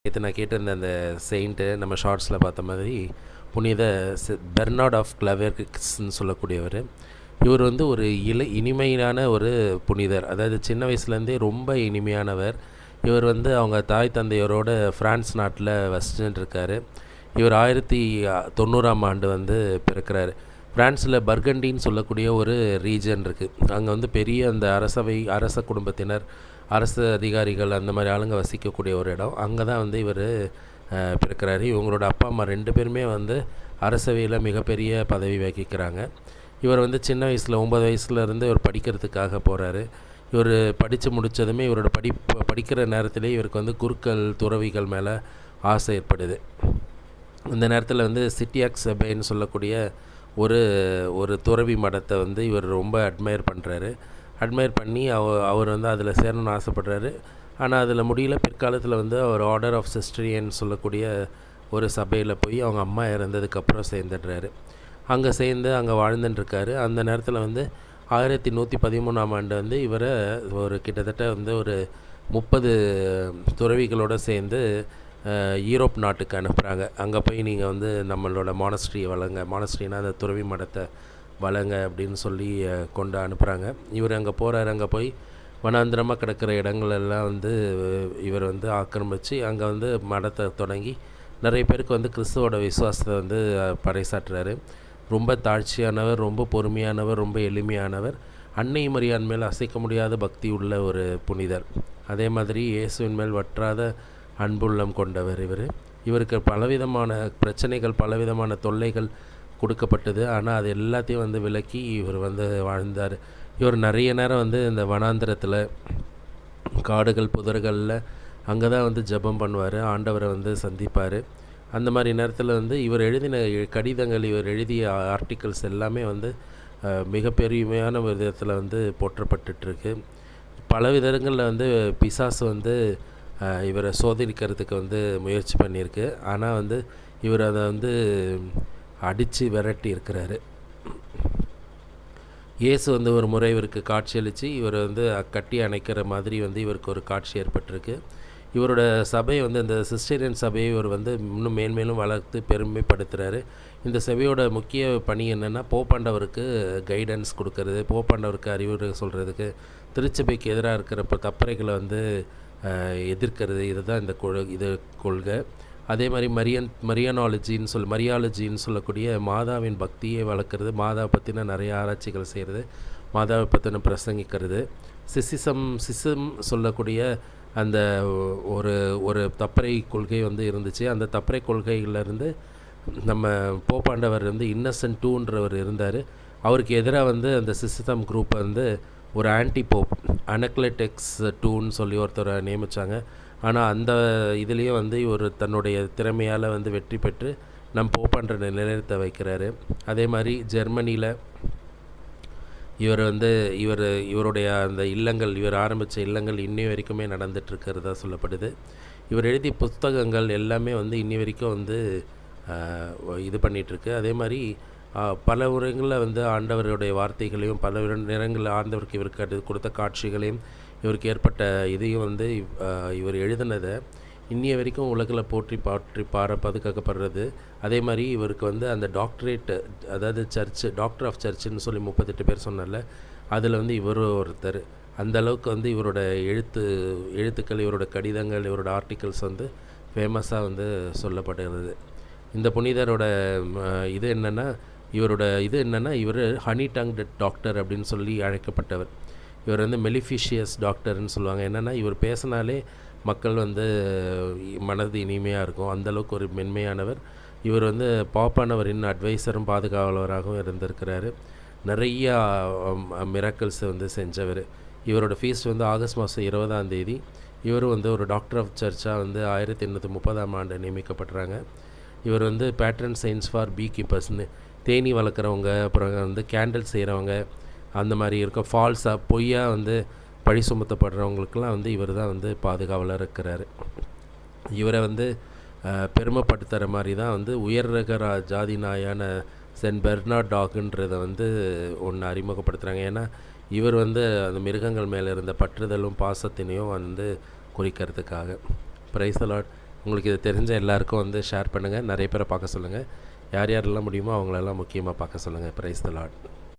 நேற்று நான் கேட்டிருந்த அந்த செயிண்ட்டு நம்ம ஷார்ட்ஸில் பார்த்த மாதிரி புனித பெர்னார்ட் ஆஃப் கிளவெர்க்ஸ்ன்னு சொல்லக்கூடியவர். இவர் வந்து ஒரு இனிமையான ஒரு புனிதர். அதாவது சின்ன வயசுலேருந்தே ரொம்ப இனிமையானவர். இவர் வந்து அவங்க தாய் தந்தையரோட ஃப்ரான்ஸ் நாட்டில் வசிச்சுட்டு இருக்கார். இவர் 1090ஆம் ஆண்டு வந்து பிறக்கிறார். ஃப்ரான்ஸில் பர்கண்டின்னு சொல்லக்கூடிய ஒரு ரீஜன் இருக்குது. அங்கே வந்து பெரிய அந்த அரச குடும்பத்தினர், அரசு அதிகாரிகள் அந்த மாதிரி ஆளுங்க வசிக்கக்கூடிய ஒரு இடம். அங்கே தான் வந்து இவர் பிறக்கிறாரு. இவங்களோட அப்பா அம்மா 2 பேருமே வந்து அரசவையில் மிகப்பெரிய பதவி வகிக்கிறாங்க. இவர் வந்து சின்ன வயசில் 9 வயசுலேருந்து இவர் படிக்கிறதுக்காக போகிறாரு. இவர் படித்து முடித்ததுமே இவரோட படிக்கிற நேரத்திலே இவருக்கு வந்து குருக்கள் துறவிகள் மேலே ஆசை ஏற்படுது. இந்த நேரத்தில் வந்து சிட்டியாக் சபைன்னு சொல்லக்கூடிய ஒரு துறவி மடத்தை வந்து இவர் ரொம்ப அட்மையர் பண்ணுறாரு. அட்மையர் பண்ணி அவர் வந்து அதில் சேரணும்னு ஆசைப்படுறாரு. ஆனால் அதில் முடியல. பிற்காலத்தில் வந்து அவர் ஆர்டர் ஆஃப் சிஸ்டரியன் சொல்லக்கூடிய ஒரு சபையில் போய் அவங்க அம்மா இறந்ததுக்கப்புறம் சேர்ந்துடுறாரு. அங்கே சேர்ந்து அங்கே வாழ்ந்துட்டுருக்காரு. அந்த நேரத்தில் வந்து 1113ஆம் ஆண்டு வந்து இவரை ஒரு கிட்டத்தட்ட வந்து ஒரு 30 துறவிகளோடு சேர்ந்து யூரோப் நாட்டுக்கு அனுப்புகிறாங்க. அங்கே போய் நீங்கள் வந்து நம்மளோட மானஸ்ட்ரியை வளங்க, மானஸ்ட்ரினா அந்த துறவி மடத்தை வளங்க அப்படின்னு சொல்லி கொண்டு அனுப்புகிறாங்க. இவர் அங்கே போகிறாரு. அங்கே போய் வனாந்திரமாக கிடக்கிற இடங்களெல்லாம் வந்து இவர் வந்து ஆக்கிரமித்து அங்கே வந்து மடத்தை தொடங்கி நிறைய பேருக்கு வந்து கிறிஸ்துவோட விசுவாசத்தை வந்து பறைசாற்றுறாரு. ரொம்ப தாழ்ச்சியானவர், ரொம்ப பொறுமையானவர், ரொம்ப எளிமையானவர், அன்னை மரியான் மேல் அசைக்க முடியாத பக்தி உள்ள ஒரு புனிதர். அதே மாதிரி இயேசுவின் மேல் வற்றாத அன்புள்ளம் கொண்டவர் இவருக்கு பலவிதமான பிரச்சனைகள், பலவிதமான தொல்லைகள் கொடுக்கப்பட்டது. ஆனால் அது எல்லாத்தையும் வந்து விலக்கி இவர் வந்து வாழ்ந்தார். இவர் நிறைய நேரம் வந்து இந்த வனாந்திரத்தில், காடுகள், புதர்களில் அங்கே தான் வந்து ஜெபம் பண்ணுவார், ஆண்டவரை வந்து சந்திப்பார். அந்த மாதிரி நேரத்தில் வந்து இவர் எழுதின கடிதங்கள், இவர் எழுதிய ஆர்டிகல்ஸ் எல்லாமே வந்து மிக பெருமையான விதத்தில் வந்து போற்றப்பட்டுருக்கு. பல விதங்களில் வந்து பிசாசு வந்து இவரை சோதனைக்கிறதுக்கு வந்து முயற்சி பண்ணியிருக்கு. ஆனால் வந்து இவர் அதை வந்து அடித்து விரட்டி இருக்கிறாரு. இயேசு வந்து ஒரு முறை இவருக்கு காட்சியளித்து இவர் வந்து கட்டி அணைக்கிற மாதிரி வந்து இவருக்கு ஒரு காட்சி ஏற்பட்டிருக்கு. இவரோட சபையை வந்து இந்த சிஸ்டரியன் சபையை இவர் வந்து இன்னும் மேன்மேலும் வளர்த்து பெருமைப்படுத்துகிறாரு. இந்த சபையோட முக்கிய பணி என்னென்னா, போப்பாண்டவருக்கு கைடன்ஸ் கொடுக்கறது, போப்பாண்டவருக்கு அறிவுரை சொல்கிறதுக்கு, திருச்சபைக்கு எதிராக இருக்கிற தப்பறைகளை வந்து எதிர்க்கிறது. இதுதான் இந்த கொள்கை. அதே மாதிரி மரியாலஜின்னு சொல்லக்கூடிய மாதாவின் பக்தியை வளர்க்குறது, மாதாவை பற்றின நிறைய ஆராய்ச்சிகள் செய்கிறது, மாதாவை பற்றின பிரசங்கிக்கிறது. சிசிம் சொல்லக்கூடிய அந்த ஒரு தப்பறை கொள்கை வந்து இருந்துச்சு. அந்த தப்பறை கொள்கைகளிலிருந்து நம்ம போப்பாண்டவர் வந்து இன்னசென்ட் 2ன்றவர் இருந்தார். அவருக்கு எதிராக வந்து அந்த சிசிசம் குரூப்பை வந்து ஒரு ஆன்டி போப் அனக்லெட்டிக்ஸ் 2ன்னு சொல்லி ஒருத்தரை நியமித்தாங்க. ஆனால் அந்த இதுலேயே வந்து இவர் தன்னுடைய திறமையால் வந்து வெற்றி பெற்று நம் போப்பாண்ட நிலையத்தை வைக்கிறாரு. அதே மாதிரி ஜெர்மனியில் இவர் வந்து இவருடைய அந்த இல்லங்கள், இவர் ஆரம்பித்த இல்லங்கள் இன்னி வரைக்குமே நடந்துகிட்ருக்கிறதா சொல்லப்படுது. இவர் எழுதிய புத்தகங்கள் எல்லாமே வந்து இன்னி வரைக்கும் வந்து இது பண்ணிகிட்ருக்கு. அதே மாதிரி பல உரங்களில் வந்து ஆண்டவருடைய வார்த்தைகளையும், பல நேரங்களில் ஆண்டவருக்கு இவருக்கு கொடுத்த காட்சிகளையும், இவருக்கு ஏற்பட்ட இதையும் வந்து இவர் எழுதினதை இன்னிய வரைக்கும் உலகில் போற்றி பாதுகாக்கப்படுறது. அதே மாதிரி இவருக்கு வந்து அந்த டாக்டரேட், அதாவது டாக்டர் ஆஃப் சர்ச்சுன்னு சொல்லி 38 பேர் சொன்னார்ல, அதில் வந்து இவரும் ஒருத்தர். அந்த அளவுக்கு வந்து இவரோட எழுத்துக்கள், இவரோட கடிதங்கள், இவரோட ஆர்டிகல்ஸ் வந்து ஃபேமஸாக வந்து சொல்லப்படுகிறது. இந்த புனிதரோட இது என்னென்னா இவர் ஹனி டங்க்டு டாக்டர் அப்படின்னு சொல்லி அழைக்கப்பட்டவர். இவர் வந்து மெலிஃபிஷியஸ் டாக்டர்னு சொல்லுவாங்க. என்னென்னா இவர் பேசினாலே மக்கள் வந்து மனது இனிமையாக இருக்கும், அந்தளவுக்கு ஒரு மென்மையானவர். இவர் வந்து பாப்பானவரின் அட்வைசரும் பாதுகாவலராகவும் இருந்திருக்கிறாரு. நிறையா மிராக்கிள்ஸ் வந்து செஞ்சவர். இவரோட ஃபீஸ்ட் வந்து ஆகஸ்ட் மாதம் 20ஆம் தேதி. இவரும் வந்து ஒரு டாக்டர் ஆஃப் சர்ச்சாக வந்து 1830ஆம் ஆண்டு நியமிக்கப்படுறாங்க. இவர் வந்து பேட்ரன் சயின்ஸ் ஃபார் பீ கீப்பர்ஸ்னு, தேனி வளர்க்குறவங்க, அப்புறம் வந்து கேண்டில் செய்கிறவங்க, அந்த மாதிரி இருக்க ஃபால்ஸாக பொய்யாக வந்து பழி சுமத்தப்படுறவங்களுக்கெல்லாம் வந்து இவர் தான் வந்து பாதுகாவலர் இருக்கிறாரு. இவரை வந்து பெருமைப்படுத்துகிற மாதிரி தான் வந்து உயர் ரக ஜாதி நாயான சென்ட் பெர்னார்ட் டாகுன்றதை வந்து ஒன்று அறிமுகப்படுத்துகிறாங்க. ஏன்னா இவர் வந்து அந்த மிருகங்கள் மேலே இருந்த பற்றுதலும் பாசத்தினையும் வந்து குறிக்கிறதுக்காக. Praise the Lord. உங்களுக்கு இது தெரிஞ்ச எல்லாருக்கும் வந்து ஷேர் பண்ணுங்கள், நிறைய பேரை பார்க்க சொல்லுங்கள். யார் யாரெல்லாம் முடியுமோ அவங்களெல்லாம் முக்கியமாக பார்க்க சொல்லுங்கள். Praise the Lord.